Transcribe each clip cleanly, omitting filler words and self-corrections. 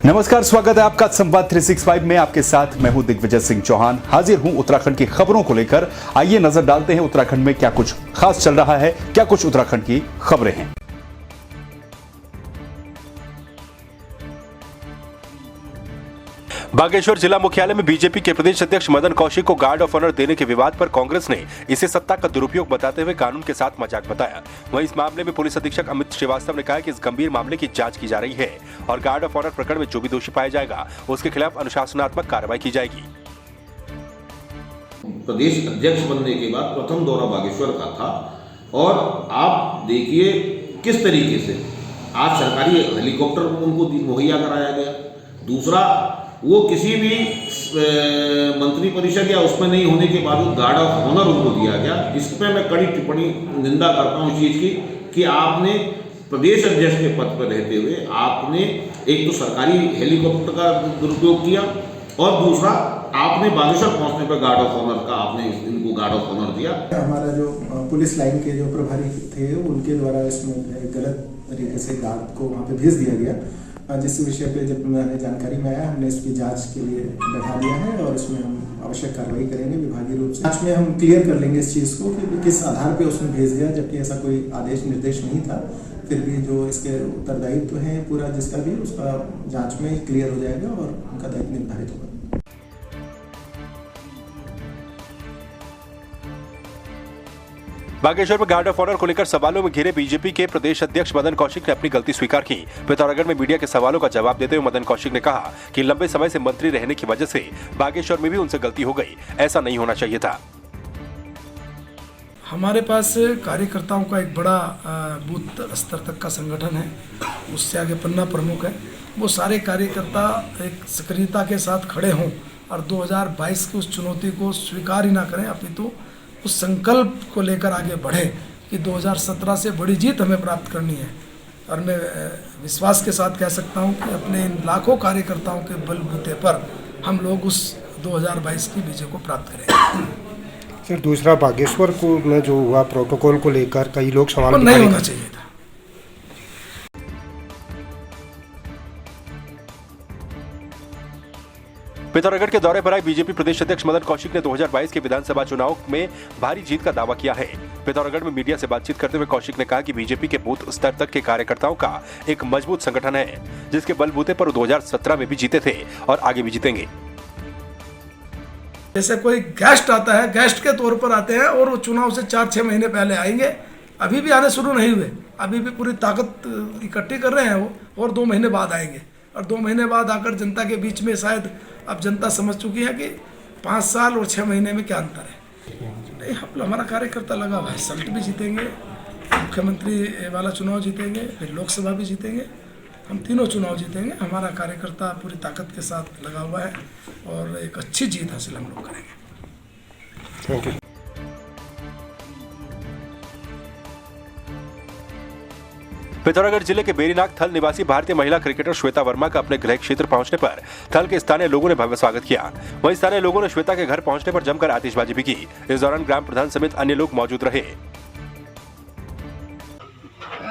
नमस्कार, स्वागत है आपका संवाद 365 में। आपके साथ मैं हूं दिग्विजय सिंह चौहान। हाजिर हूं उत्तराखंड की खबरों को लेकर। आइए नजर डालते हैं उत्तराखंड में क्या कुछ खास चल रहा है, क्या कुछ उत्तराखंड की खबरें हैं। बागेश्वर जिला मुख्यालय में बीजेपी के प्रदेश अध्यक्ष मदन कौशिक को गार्ड ऑफ ऑनर देने के विवाद पर कांग्रेस ने इसे सत्ता का दुरुपयोग बताते हुए कानून के साथ मजाक बताया। वहीं इस मामले में पुलिस अधीक्षक अमित श्रीवास्तव ने कहा कि इस गंभीर मामले की जांच की जा रही है और गार्ड ऑफ ऑनर प्रकरण में जो भी दोषी पाया जाएगा उसके खिलाफ अनुशासनात्मक कार्रवाई की जाएगी। प्रदेश अध्यक्ष बनने के बाद प्रथम दौरा बागेश्वर का था और आप देखिए किस तरीके से आज सरकारी हेलीकॉप्टर उनको मुहैया कराया गया। दूसरा, वो किसी भी मंत्री परिषद या उसमें नहीं होने के बावजूद गार्ड ऑफ ऑनर उनको दिया गया। इस पर मैं कड़ी टिप्पणी निंदा करता हूँ इस चीज़ की कि आपने प्रदेश अध्यक्ष के पद पर रहते हुए आपने एक तो सरकारी हेलीकॉप्टर का दुरुपयोग किया और दूसरा आपने बागेश्वर पहुंचने पर गार्ड ऑफ ऑनर का आपने इनको गार्ड ऑफ ऑनर दिया। हमारा जो पुलिस लाइन के जो प्रभारी थे उनके द्वारा इसमें गलत तरीके से गार्ड को वहाँ पे भेज दिया गया, जिस विषय पे जब हमें जानकारी में आया हमने इसकी जांच के लिए बैठा दिया है और इसमें हम आवश्यक कार्रवाई करेंगे विभागीय रूप से। जांच में हम क्लियर कर लेंगे इस चीज़ को कि किस आधार पे उसने भेज दिया, जबकि ऐसा कोई आदेश निर्देश नहीं था। फिर भी जो इसके उत्तरदायित्व है पूरा जिसका भी उसका जांच में क्लियर हो जाएगा और उनका दायित्व निर्धारित होगा। बागेश्वर में गार्ड ऑफ ऑनर को लेकर सवालों में घिरे बीजेपी के प्रदेश अध्यक्ष मदन कौशिक ने अपनी गलती स्वीकार की। पिथौरागढ़ में मीडिया के सवालों का जवाब देते हुए मदन कौशिक ने कहा कि लंबे समय से मंत्री रहने की वजह से बागेश्वर में भी उनसे गलती हो गई, ऐसा नहीं होना चाहिए था। हमारे पास कार्यकर्ताओं का एक बड़ा बूथ स्तर तक का संगठन है, उससे आगे पन्ना प्रमुख है। वो सारे कार्यकर्ता एक सक्रियता के साथ खड़े हों और 2022 की उस चुनौती को स्वीकार ही ना करें, अपितु उस संकल्प को लेकर आगे बढ़े कि 2017 से बड़ी जीत हमें प्राप्त करनी है। और मैं विश्वास के साथ कह सकता हूं कि अपने इन लाखों कार्यकर्ताओं के बलबूते पर हम लोग उस 2022 की विजय को प्राप्त करेंगे। सर, दूसरा बागेश्वर को में जो हुआ प्रोटोकॉल को लेकर कई लोग सवाल नहीं होना चाहिए था। पिथौरागढ़ के दौरे पर आए बीजेपी प्रदेश अध्यक्ष मदन कौशिक ने 2022 के विधानसभा चुनाव में भारी जीत का दावा किया है। पिथौरागढ़ में मीडिया से बातचीत करते हुए कौशिक ने कहा कि बीजेपी के बूथ स्तर तक के कार्यकर्ताओं का एक मजबूत संगठन है, जिसके बलबूते पर 2017 में भी जीते थे और आगे भी जीतेंगे। जैसे कोई गेस्ट आता है, गेस्ट के तौर पर आते हैं और वो चुनाव से 4-6 महीने पहले आएंगे, अभी भी आने शुरू नहीं हुए, अभी भी पूरी ताकत इकट्ठी कर रहे हैं वो, और 2 महीने बाद आएंगे। और 2 महीने बाद आकर जनता के बीच में शायद अब जनता समझ चुकी है कि 5 साल और 6 महीने में क्या अंतर है। नहीं, हमारा कार्यकर्ता लगा हुआ है, सल्ट भी जीतेंगे, मुख्यमंत्री वाला चुनाव जीतेंगे, फिर लोकसभा भी जीतेंगे, हम तीनों चुनाव जीतेंगे। हमारा कार्यकर्ता पूरी ताकत के साथ लगा हुआ है और एक अच्छी जीत हासिल हम लोग करेंगे। Thank you. पिथौरागढ़ जिले के बेरीनाग थल निवासी भारतीय महिला क्रिकेटर श्वेता वर्मा का अपने गृह क्षेत्र पहुंचने पर थल के स्थानीय लोगों ने भव्य स्वागत किया। वहीं स्थानीय लोगों ने श्वेता के घर पहुंचने पर जमकर आतिशबाजी भी की। इस दौरान ग्राम प्रधान समेत अन्य लोग मौजूद रहे।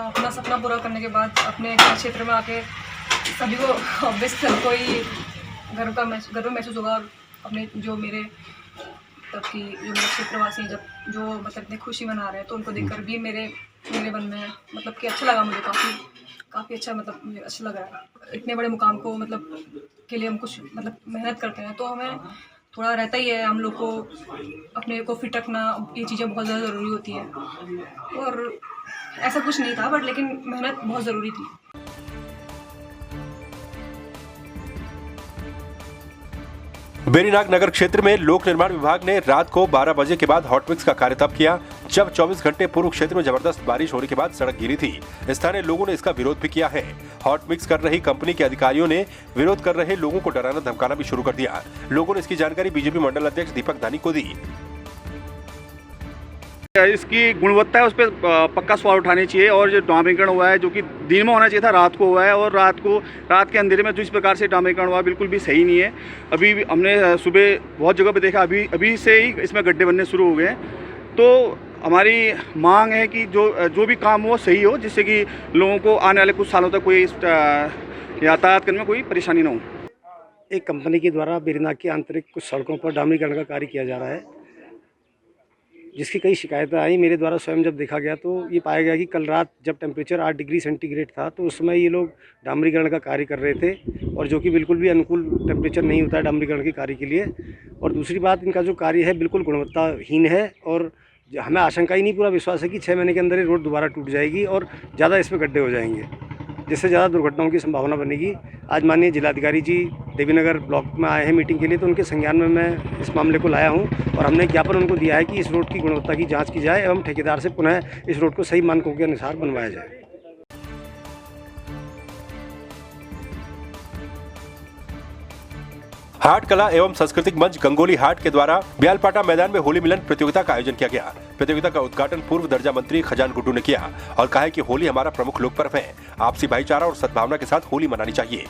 अपना सपना पूरा करने के बाद अपने क्षेत्र में आके सभी को ऑब्वियस कोई गर्व महसूस होगा। और अपने जो मेरे तब की जो मेरे क्षेत्रवासी जब जो मतलब इतनी खुशी मना रहे हैं तो उनको देखकर भी मेरे मन में मतलब कि अच्छा लगा मुझे, काफ़ी अच्छा, मतलब मुझे अच्छा लग रहा है। इतने बड़े मुकाम को मतलब के लिए हम कुछ मतलब मेहनत करते हैं तो हमें थोड़ा रहता ही है, हम लोग को अपने को फिट रखना, ये चीज़ें बहुत ज़्यादा ज़रूरी होती है। और ऐसा कुछ नहीं था बट लेकिन मेहनत बहुत ज़रूरी थी। बेरीनाग नगर क्षेत्र में लोक निर्माण विभाग ने रात को 12 बजे के बाद हॉट मिक्स का कार्य तब किया जब 24 घंटे पूर्व क्षेत्र में जबरदस्त बारिश होने के बाद सड़क गीली थी। स्थानीय लोगों ने इसका विरोध भी किया है। हॉट मिक्स कर रही कंपनी के अधिकारियों ने विरोध कर रहे लोगों को डराना धमकाना भी शुरू कर दिया। लोगों ने इसकी जानकारी बीजेपी मंडल अध्यक्ष दीपक धानी को दी। इसकी गुणवत्ता है उस पर पक्का सवाल उठाने चाहिए और जो डामरीकरण हुआ है जो कि दिन में होना चाहिए था, रात को हुआ है और रात के अंधेरे में जो इस प्रकार से डामरीकरण हुआ बिल्कुल भी सही नहीं है। अभी हमने सुबह बहुत जगह पे देखा, अभी से ही इसमें गड्ढे बनने शुरू हो गए हैं। तो हमारी मांग है कि जो भी काम हो सही हो, जिससे कि लोगों को आने वाले कुछ सालों तक कोई यातायात करने में कोई परेशानी ना हो। एक कंपनी के द्वारा बेरीनाग की आंतरिक कुछ सड़कों पर डामरीकरण का कार्य किया जा रहा है, जिसकी कई शिकायतें आई। मेरे द्वारा स्वयं जब देखा गया तो ये पाया गया कि कल रात जब टेम्परेचर 8 डिग्री सेंटीग्रेड था तो उस समय ये लोग डामरीकरण का कार्य कर रहे थे, और जो कि बिल्कुल भी अनुकूल टेम्परेचर नहीं होता है डामरीकरण के कार्य के लिए। और दूसरी बात, इनका जो कार्य है बिल्कुल गुणवत्ताहीन है, और हमें आशंका ही नहीं, पूरा विश्वास है कि 6 महीने के अंदर ये रोड दोबारा टूट जाएगी और ज़्यादा इसमें गड्ढे हो जाएंगे, जिससे ज़्यादा दुर्घटनाओं की संभावना बनेगी। आज माननीय जिलाधिकारी जी देवीनगर ब्लॉक में आए हैं मीटिंग के लिए, तो उनके संज्ञान में मैं इस मामले को लाया हूं, और हमने ज्ञापन उनको दिया है कि इस रोड की गुणवत्ता की जांच की जाए एवं ठेकेदार से पुनः इस रोड को सही मानकों के अनुसार बनवाया जाए। हाट कला एवं सांस्कृतिक मंच गंगोली हाट के द्वारा ब्यालपाटा मैदान में होली मिलन प्रतियोगिता का आयोजन किया गया। प्रतियोगिता का उद्घाटन पूर्व दर्जा मंत्री खजान गुड्डू ने किया और कहा कि होली हमारा प्रमुख लोक पर्व है, आपसी भाईचारा और सद्भावना के साथ होली मनानी चाहिए।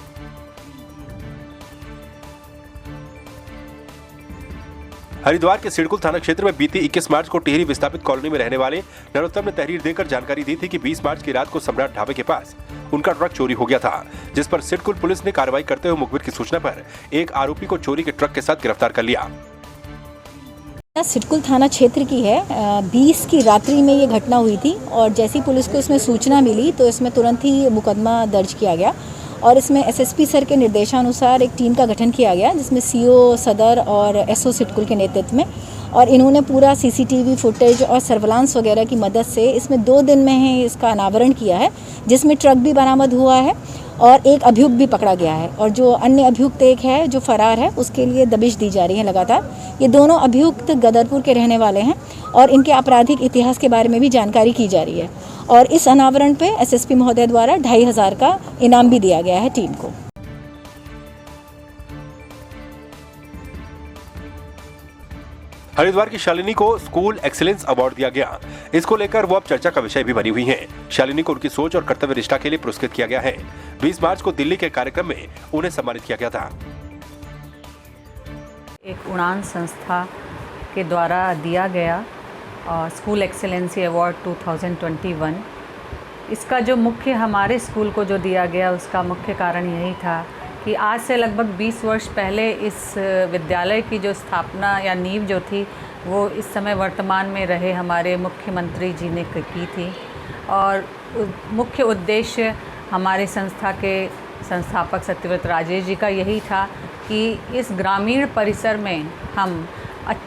हरिद्वार के सिडकुल थाना क्षेत्र में बीती 21 मार्च को टिहरी विस्थापित कॉलोनी में रहने वाले नरोत्तम ने तहरीर देकर जानकारी दी थी कि 20 मार्च की रात को सम्राट ढाबे के पास उनका ट्रक चोरी हो गया था, जिस पर सिडकुल पुलिस ने कार्रवाई करते हुए मुखबिर की सूचना पर एक आरोपी को चोरी के ट्रक के साथ गिरफ्तार कर लिया। सिडकुल थाना क्षेत्र की है। 20 की रात्रि में ये घटना हुई थी, और जैसी पुलिस को इसमें सूचना मिली तो इसमें तुरंत ही मुकदमा दर्ज किया गया, और इसमें एसएसपी सर के निर्देशानुसार एक टीम का गठन किया गया, जिसमें सीओ सदर और एसओ सिडकुल के नेतृत्व में, और इन्होंने पूरा सीसीटीवी फुटेज और सर्विलांस वगैरह की मदद से इसमें 2 दिन में ही इसका अनावरण किया है, जिसमें ट्रक भी बरामद हुआ है और एक अभियुक्त भी पकड़ा गया है, और जो अन्य अभियुक्त एक है जो फरार है उसके लिए दबिश दी जा रही है लगातार। ये दोनों अभियुक्त गदरपुर के रहने वाले हैं, और इनके आपराधिक इतिहास के बारे में भी जानकारी की जा रही है, और इस अनावरण पे एसएसपी महोदय द्वारा 2500 का इनाम भी दिया गया है टीम को। हरिद्वार की शालिनी को स्कूल एक्सीलेंस अवार्ड दिया गया। इसको लेकर वो अब चर्चा का विषय भी बनी हुई हैं। शालिनी को उनकी सोच और कर्तव्य निष्ठा के लिए पुरस्कृत किया गया है। 20 मार्च को दिल्ली के कार्यक्रम में उन्हें सम्मानित किया गया था। एक उड़ान संस्था के द्वारा दिया गया स्कूल एक्सीलेंसी अवार्ड 2021, इसका जो मुख्य हमारे स्कूल को जो दिया गया उसका मुख्य कारण यही था कि आज से लगभग 20 वर्ष पहले इस विद्यालय की जो स्थापना या नींव जो थी वो इस समय वर्तमान में रहे हमारे मुख्यमंत्री जी ने की थी, और मुख्य उद्देश्य हमारे संस्था के संस्थापक सत्यव्रत राजेश जी का यही था कि इस ग्रामीण परिसर में हम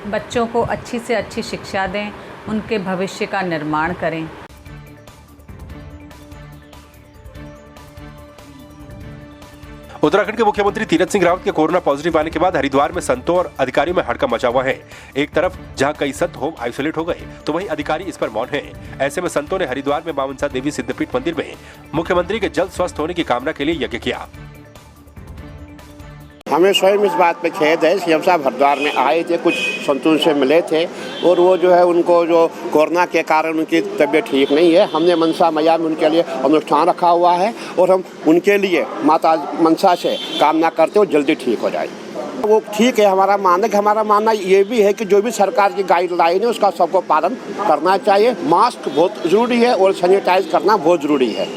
बच्चों को अच्छी से अच्छी शिक्षा दें, उनके भविष्य का निर्माण करें। उत्तराखंड के मुख्यमंत्री तीरथ सिंह रावत के कोरोना पॉजिटिव आने के बाद हरिद्वार में संतों और अधिकारियों में हड़कंप मचा हुआ है। एक तरफ जहां कई संत होम आइसोलेट हो गए तो वहीं अधिकारी इस पर मौन हैं। ऐसे में संतों ने हरिद्वार में मां मनसा देवी सिद्धपीठ मंदिर में मुख्यमंत्री के जल्द स्वस्थ होने की कामना के लिए यज्ञ किया। हमें स्वयं इस बात पे खेद है। सीएम साहब हरिद्वार में आए थे, कुछ संतों से मिले थे, और वो जो है उनको जो कोरोना के कारण उनकी तबीयत ठीक नहीं है। हमने मनसा मैया में उनके लिए अनुष्ठान रखा हुआ है, और हम उनके लिए माता मनसा से कामना करते हो जल्दी ठीक हो जाए। वो ठीक है, हमारा मानना ये भी है कि जो भी सरकार की गाइडलाइन है उसका सबको पालन करना चाहिए। मास्क बहुत ज़रूरी है और सैनिटाइज करना बहुत ज़रूरी है।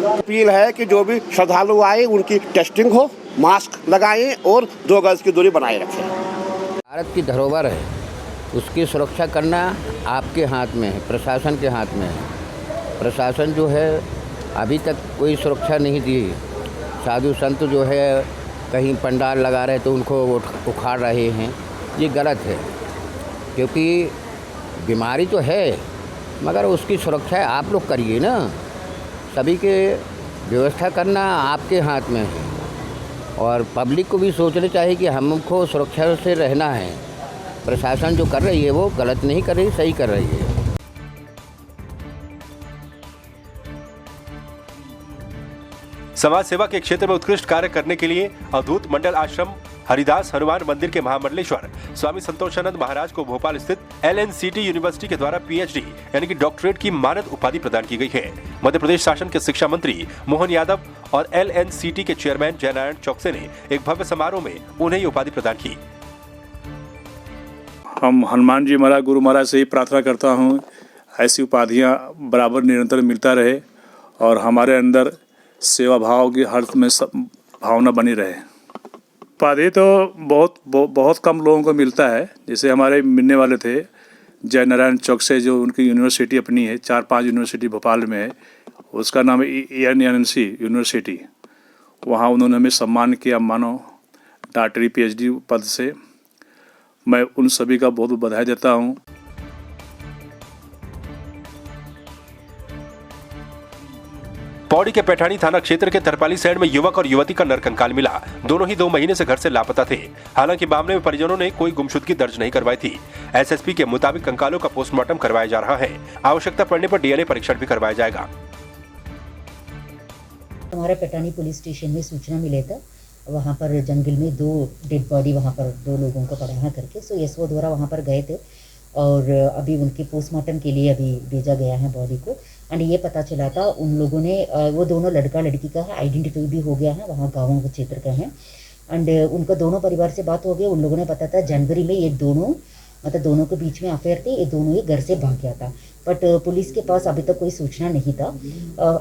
अपील है कि जो भी श्रद्धालु आए उनकी टेस्टिंग हो, मास्क लगाएं और 2 गज की दूरी बनाए रखें। भारत की धरोहर है, उसकी सुरक्षा करना आपके हाथ में है, प्रशासन के हाथ में है। प्रशासन जो है अभी तक कोई सुरक्षा नहीं दी। साधु संत जो है कहीं पंडाल लगा रहे तो उनको उखाड़ रहे हैं, ये गलत है, क्योंकि बीमारी तो है मगर उसकी सुरक्षा आप लोग करिए ना। सभी के व्यवस्था करना आपके हाथ में है, और पब्लिक को भी सोचना चाहिए कि हमको सुरक्षा से रहना है। प्रशासन जो कर रही है वो गलत नहीं कर रही, सही कर रही है। समाज सेवा के क्षेत्र में उत्कृष्ट कार्य करने के लिए अवधूत मंडल आश्रम हरिदास हनुमान मंदिर के महामंडलेश्वर स्वामी संतोषानंद महाराज को भोपाल स्थित LNCT यूनिवर्सिटी के द्वारा PhD यानी कि डॉक्टरेट की मानद उपाधि प्रदान की गई है। मध्य प्रदेश शासन के शिक्षा मंत्री मोहन यादव और LNCT के चेयरमैन जयनारायण चौकसे ने एक भव्य समारोह में उन्हें ये उपाधि प्रदान की। हम हनुमान जी महाराज गुरु महाराज से ही प्रार्थना करता हूँ ऐसी उपाधियाँ बराबर निरंतर मिलता रहे, और हमारे अंदर सेवा भाव की हर में सब भावना बनी रहे। उपाधि तो बहुत कम लोगों को मिलता है। जैसे हमारे मिलने वाले थे जय नारायण चौक से, जो उनकी यूनिवर्सिटी अपनी है, 4-5 यूनिवर्सिटी भोपाल में है, उसका नाम है ENNC यूनिवर्सिटी। वहाँ उन्होंने हमें सम्मान किया मानो डॉक्टरी PhD पद से। मैं उन सभी का बहुत बधाई देता हूँ। पौड़ी के पैठानी थाना क्षेत्र के तरपाली सैंड में युवक और युवती का नरकंकाल मिला। दोनों ही 2 महीने से घर से लापता थे। हालांकि मामले में परिजनों ने कोई गुमशुदगी दर्ज नहीं करवाई थी। SSP के मुताबिक कंकालों का पोस्टमार्टम करवाया जा रहा है। आवश्यकता पड़ने पर DNA परीक्षण भी करवाया जाएगा। हमारे पैठानी पुलिस स्टेशन में सूचना मिले था, वहाँ पर जंगल में 2 डेड बॉडी वहाँ पर 2 लोगों को पकड़ा करके SO द्वारा वहाँ पर गए थे और अभी उनके पोस्टमार्टम के लिए अभी भेजा गया है बॉडी को। एंड ये पता चला था उन लोगों ने, वो दोनों लड़का लड़की का है, आइडेंटिफाई भी हो गया है, वहाँ गाँव के क्षेत्र का है। एंड उनका दोनों परिवार से बात हो गई। उन लोगों ने पता था जनवरी में ये दोनों के बीच में अफेयर थे, ये दोनों ही घर से भाग गया था। बट पुलिस के पास अभी तक कोई सूचना नहीं था।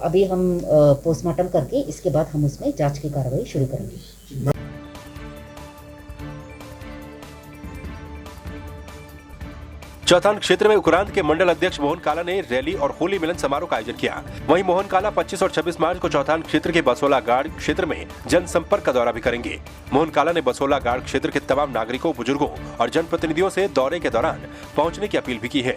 अभी हम पोस्टमार्टम करके इसके बाद हम उसमें जांच की कार्रवाई शुरू करेंगे। चौथान क्षेत्र में उक्रांद के मंडल अध्यक्ष मोहन काला ने रैली और होली मिलन समारोह का आयोजन किया। वहीं मोहन काला 25 और 26 मार्च को चौथान क्षेत्र के बसोला गाड़ क्षेत्र में जनसंपर्क का दौरा भी करेंगे। मोहन काला ने बसोला गाड़ क्षेत्र के तमाम नागरिकों, बुजुर्गों और जनप्रतिनिधियों से दौरे के दौरान पहुंचने की अपील भी की है।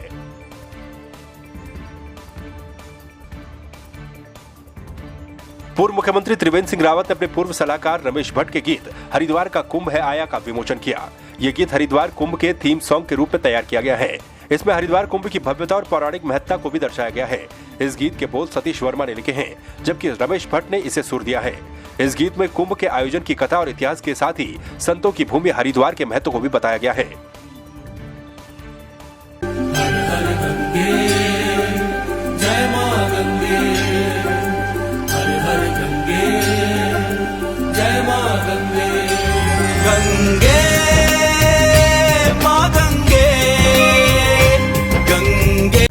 पूर्व मुख्यमंत्री त्रिवेंद्र सिंह रावत ने अपने पूर्व सलाहकार रमेश भट्ट के गीत हरिद्वार का कुंभ है आया का विमोचन किया। ये गीत हरिद्वार कुंभ के थीम सॉन्ग के रूप में तैयार किया गया है। इसमें हरिद्वार कुंभ की भव्यता और पौराणिक महत्ता को भी दर्शाया गया है। इस गीत के बोल सतीश वर्मा ने लिखे हैं, जबकि रमेश भट्ट ने इसे सुर दिया है। इस गीत में कुंभ के आयोजन की कथा और इतिहास के साथ ही संतों की भूमि हरिद्वार के महत्व को भी बताया गया है। गंगे मां गंगे गंगे।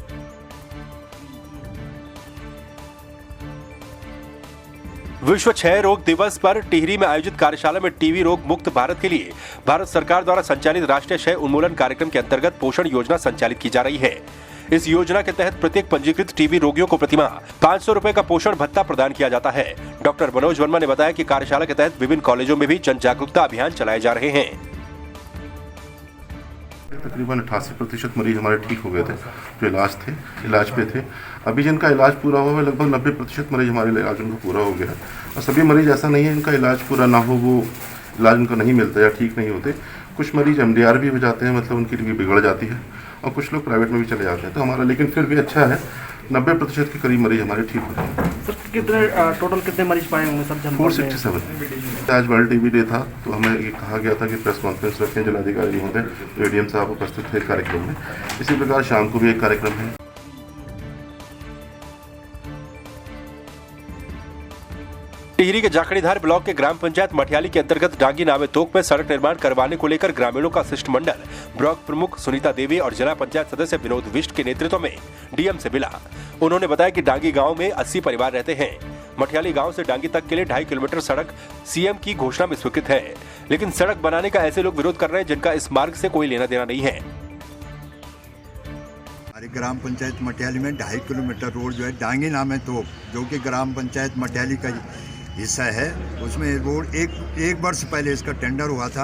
विश्व क्षय रोग दिवस पर टिहरी में आयोजित कार्यशाला में टीबी रोग मुक्त भारत के लिए भारत सरकार द्वारा संचालित राष्ट्रीय क्षय उन्मूलन कार्यक्रम के अंतर्गत पोषण योजना संचालित की जा रही है। इस योजना के तहत प्रत्येक पंजीकृत टीबी रोगियों को प्रतिमाह 500 रुपए का पोषण भत्ता प्रदान किया जाता है। डॉक्टर मनोज वर्मा ने बताया कि कार्यशाला के तहत विभिन्न कॉलेजों में भी जन जागरूकता अभियान चलाए जा रहे हैं। तकरीबन 88% मरीज हमारे ठीक हो गए थे जो इलाज पे थे। अभी जिनका इलाज पूरा हुआ है लगभग 90% मरीज हमारे इलाज उनका पूरा हो गया है। और सभी मरीज ऐसा नहीं है इनका इलाज पूरा ना हो, वो इलाज उनका नहीं मिलता या ठीक नहीं होते। कुछ मरीज MDR भी हो जाते हैं, मतलब उनकी भी बिगड़ जाती है, और कुछ लोग प्राइवेट में भी चले जाते हैं। तो हमारा लेकिन फिर भी अच्छा है, 90% के करीब मरीज हमारे ठीक हो गए। टोटल कितने मरीज पाए होंगे सब? 467। आज वर्ल्ड टीबी डे था तो हमें ये कहा गया था कि प्रेस कॉन्फ्रेंस रखें, जिलाधिकारी महोदय ADM साहब उपस्थित थे कार्यक्रम में। इसी प्रकार शाम को भी एक कार्यक्रम है। टिहरी के जाखड़ीधार ब्लॉक के ग्राम पंचायत मठियाली के अंतर्गत डांगी नावे तोक में सड़क निर्माण करवाने को लेकर ग्रामीणों का शिष्टमंडल ब्लॉक प्रमुख सुनीता देवी और जिला पंचायत सदस्य विनोद विष्ट के नेतृत्व में DM से मिला। उन्होंने बताया कि डांगी गांव में 80 परिवार रहते हैं। मठियाली गांव से डांगी तक के लिए 2.5 किलोमीटर सड़क CM की घोषणा में स्वीकृत है, लेकिन सड़क बनाने का ऐसे लोग विरोध कर रहे हैं जिनका इस मार्ग से कोई लेना देना नहीं है। ग्राम पंचायत मठियाली में 2.5 किलोमीटर रोड जो है डांगी नामे तोक, जो कि ग्राम पंचायत मठियाली का हिस्सा है, उसमें रोड एक वर्ष पहले इसका टेंडर हुआ था।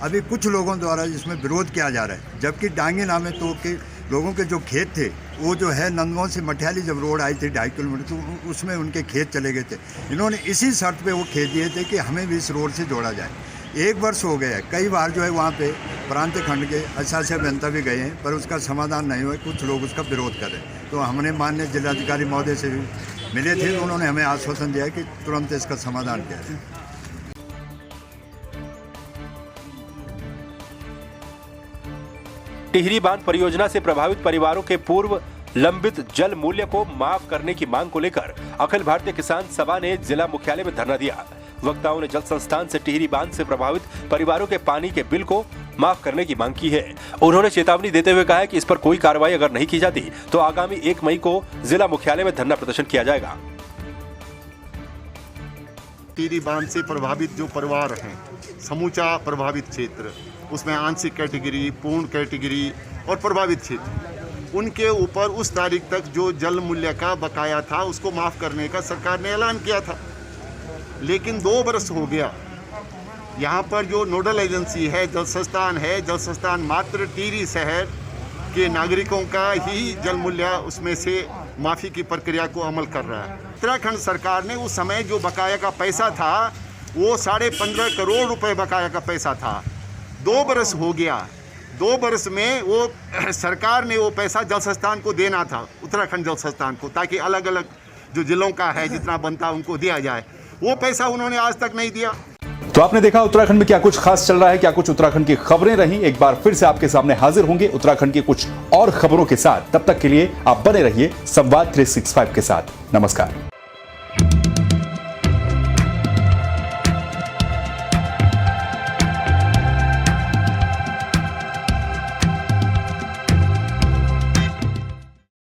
अभी कुछ लोगों द्वारा इसमें विरोध किया जा रहा है, जबकि डांगी नामे तोक के लोगों के जो खेत थे वो जो है नंदगांव से मठियाली जब रोड आई थी 2.5 किलोमीटर, तो उसमें उनके खेत चले गए थे। इन्होंने इसी शर्त पे वो खेत दिए थे कि हमें भी इस रोड से जोड़ा जाए। 1 वर्ष हो गया है, कई बार जो है वहाँ पे प्रांत खंड के अशासी अभियंता भी गए हैं, पर उसका समाधान नहीं हुआ। कुछ लोग उसका विरोध कर रहे हैं। तो हमने माननीय जिलाधिकारी महोदय से भी मिले थे, तो उन्होंने हमें आश्वासन दिया कि तुरंत इसका समाधान किया जाए। टिहरी बांध परियोजना से प्रभावित परिवारों के पूर्व लंबित जल मूल्य को माफ करने की मांग को लेकर अखिल भारतीय किसान सभा ने जिला मुख्यालय में धरना दिया। वक्ताओं ने जल संस्थान से टिहरी बांध से प्रभावित परिवारों के पानी के बिल को माफ करने की मांग की है। उन्होंने चेतावनी देते हुए कहा है कि इस पर कोई कार्रवाई अगर नहीं की जाती तो आगामी 1 मई को जिला मुख्यालय में धरना प्रदर्शन किया जाएगा। टिहरी बांध से प्रभावित जो परिवार हैं, समूचा प्रभावित क्षेत्र, उसमें आंशिक कैटेगरी, पूर्ण कैटेगरी और प्रभावित क्षेत्र, उनके ऊपर उस तारीख तक जो जल मूल्य का बकाया था उसको माफ़ करने का सरकार ने ऐलान किया था। लेकिन 2 बरस हो गया। यहाँ पर जो नोडल एजेंसी है जल संस्थान है, जल संस्थान मात्र टिहरी शहर के नागरिकों का ही जल मूल्य उसमें से माफ़ी की प्रक्रिया को अमल कर रहा है। उत्तराखंड सरकार ने उस समय जो बकाया का पैसा था वो 15.5 करोड़ रुपए बकाया का पैसा था। 2 बरस हो गया। 2 बरस में वो सरकार ने वो पैसा जल संस्थान को देना था, उत्तराखंड जल संस्थान को, ताकि अलग अलग जो जिलों का है जितना बनता उनको दिया जाए। वो पैसा उन्होंने आज तक नहीं दिया। तो आपने देखा उत्तराखंड में क्या कुछ खास चल रहा है, क्या कुछ उत्तराखंड की खबरें रही। एक बार फिर से आपके सामने हाजिर होंगे उत्तराखंड की कुछ और खबरों के साथ। तब तक के लिए आप बने रहिए संवाद 365 के साथ। नमस्कार।